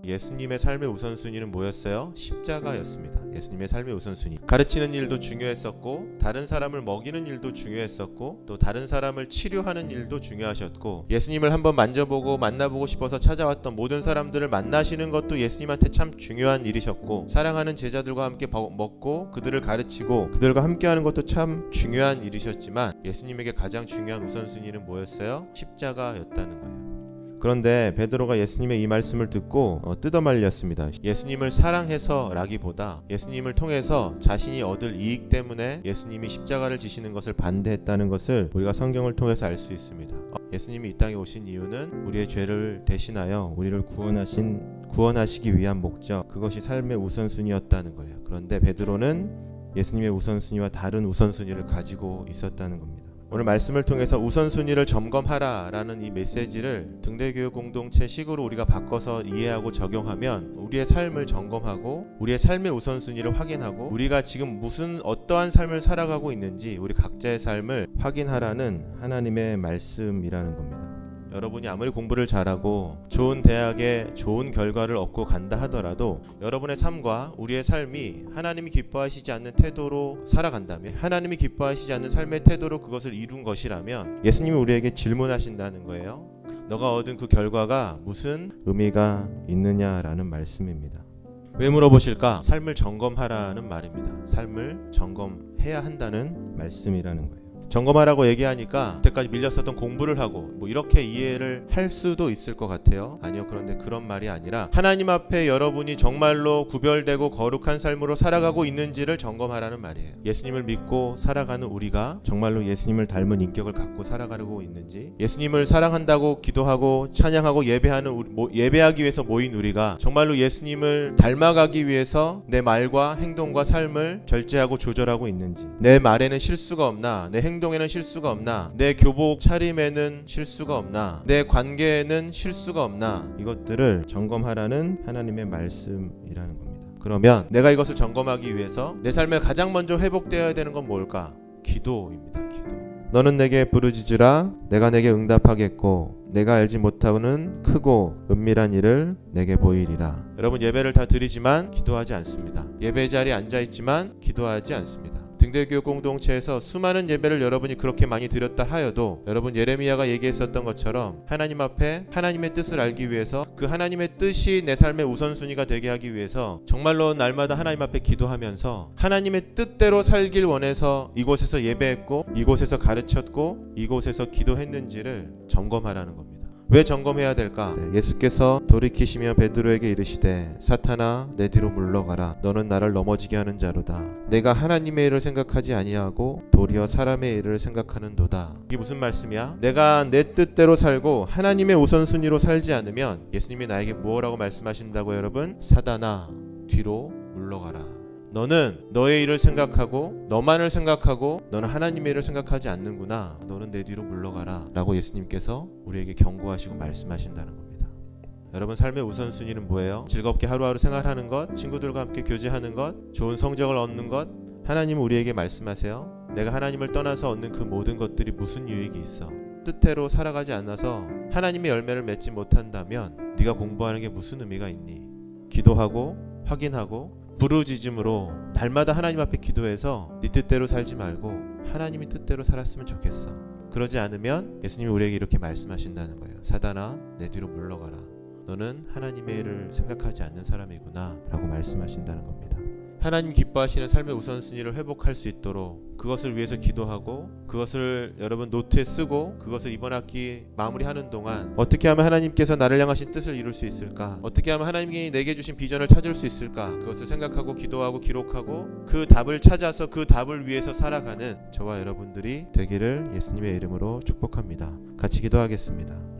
예수님의 삶의 우선순위는 뭐였어요? 십자가였습니다. 예수님의 삶의 우선순위. 가르치는 일도 중요했었고, 다른 사람을 먹이는 일도 중요했었고, 또 다른 사람을 치료하는 일도 중요하셨고, 예수님을 한번 만져보고 만나보고 싶어서 찾아왔던 모든 사람들을 만나시는 것도 예수님한테 참 중요한 일이셨고, 사랑하는 제자들과 함께 먹고 그들을 가르치고 그들과 함께하는 것도 참 중요한 일이셨지만, 예수님에게 가장 중요한 우선순위는 뭐였어요? 십자가였다는 거예요. 그런데 베드로가 예수님의 이 말씀을 듣고 뜯어말렸습니다. 예수님을 사랑해서 라기보다 예수님을 통해서 자신이 얻을 이익 때문에 예수님이 십자가를 지시는 것을 반대했다는 것을 우리가 성경을 통해서 알 수 있습니다. 예수님이 이 땅에 오신 이유는 우리의 죄를 대신하여 우리를 구원하시기 위한 목적, 그것이 삶의 우선순위였다는 거예요. 그런데 베드로는 예수님의 우선순위와 다른 우선순위를 가지고 있었다는 겁니다. 오늘 말씀을 통해서 우선순위를 점검하라 라는 이 메시지를 등대교육 공동체 식으로 우리가 바꿔서 이해하고 적용하면 우리의 삶을 점검하고 우리의 삶의 우선순위를 확인하고 우리가 지금 어떠한 삶을 살아가고 있는지 우리 각자의 삶을 확인하라는 하나님의 말씀이라는 겁니다. 여러분이 아무리 공부를 잘하고 좋은 대학에 좋은 결과를 얻고 간다 하더라도 여러분의 삶과 우리의 삶이 하나님이 기뻐하시지 않는 태도로 살아간다면, 하나님이 기뻐하시지 않는 삶의 태도로 그것을 이룬 것이라면 예수님이 우리에게 질문하신다는 거예요. 너가 얻은 그 결과가 무슨 의미가 있느냐라는 말씀입니다. 왜 물어보실까? 삶을 점검하라는 말입니다. 삶을 점검해야 한다는 말씀이라는 거예요. 점검하라고 얘기하니까 그때까지 밀렸었던 공부를 하고 이렇게 이해를 할 수도 있을 것 같아요. 아니요, 그런데 그런 말이 아니라 하나님 앞에 여러분이 정말로 구별되고 거룩한 삶으로 살아가고 있는지를 점검하라는 말이에요. 예수님을 믿고 살아가는 우리가 정말로 예수님을 닮은 인격을 갖고 살아가고 있는지, 예수님을 사랑한다고 기도하고 찬양하고 예배하기 위해서 모인 우리가 정말로 예수님을 닮아가기 위해서 내 말과 행동과 삶을 절제하고 조절하고 있는지, 내 말에는 실수가 없나, 내 행동에는 실수가 없나, 내 교복 차림에는 실수가 없나, 내 관계에는 실수가 없나, 이것들을 점검하라는 하나님의 말씀이라는 겁니다. 그러면 내가 이것을 점검하기 위해서 내 삶에 가장 먼저 회복되어야 되는 건 뭘까? 기도입니다. 기도. 너는 내게 부르짖으라 내가 내게 응답하겠고 내가 알지 못하고는 크고 은밀한 일을 내게 보이리라. 여러분, 예배를 다 드리지만 기도하지 않습니다. 예배 자리에 앉아있지만 기도하지 않습니다. 등대교육 공동체에서 수많은 예배를 여러분이 그렇게 많이 드렸다 하여도 여러분, 예레미야가 얘기했었던 것처럼 하나님 앞에 하나님의 뜻을 알기 위해서, 그 하나님의 뜻이 내 삶의 우선순위가 되게 하기 위해서 정말로 날마다 하나님 앞에 기도하면서 하나님의 뜻대로 살길 원해서 이곳에서 예배했고 이곳에서 가르쳤고 이곳에서 기도했는지를 점검하라는 겁니다. 왜 점검해야 될까? 예수께서 돌이키시며 베드로에게 이르시되 사탄아 내 뒤로 물러가라. 너는 나를 넘어지게 하는 자로다. 내가 하나님의 일을 생각하지 아니하고 도리어 사람의 일을 생각하는도다. 이게 무슨 말씀이야? 내가 내 뜻대로 살고 하나님의 우선순위로 살지 않으면 예수님이 나에게 무엇라고 말씀하신다고 여러분? 사단아 뒤로 물러가라. 너는 너의 일을 생각하고 너만을 생각하고 너는 하나님의 일을 생각하지 않는구나. 너는 내 뒤로 물러가라 라고 예수님께서 우리에게 경고하시고 말씀하신다는 겁니다. 여러분, 삶의 우선순위는 뭐예요? 즐겁게 하루하루 생활하는 것, 친구들과 함께 교제하는 것, 좋은 성적을 얻는 것. 하나님은 우리에게 말씀하세요. 내가 하나님을 떠나서 얻는 그 모든 것들이 무슨 유익이 있어? 뜻대로 살아가지 않아서 하나님의 열매를 맺지 못한다면 네가 공부하는 게 무슨 의미가 있니? 기도하고 확인하고 부르짖음으로 날마다 하나님 앞에 기도해서 네 뜻대로 살지 말고 하나님의 뜻대로 살았으면 좋겠어. 그러지 않으면 예수님이 우리에게 이렇게 말씀하신다는 거예요. 사단아 내 뒤로 물러가라. 너는 하나님의 일을 생각하지 않는 사람이구나 라고 말씀하신다는 겁니다. 하나님 기뻐하시는 삶의 우선순위를 회복할 수 있도록 그것을 위해서 기도하고 그것을 여러분 노트에 쓰고 그것을 이번 학기 마무리하는 동안 어떻게 하면 하나님께서 나를 향하신 뜻을 이룰 수 있을까? 어떻게 하면 하나님이 내게 주신 비전을 찾을 수 있을까? 그것을 생각하고 기도하고 기록하고 그 답을 찾아서 그 답을 위해서 살아가는 저와 여러분들이 되기를 예수님의 이름으로 축복합니다. 같이 기도하겠습니다.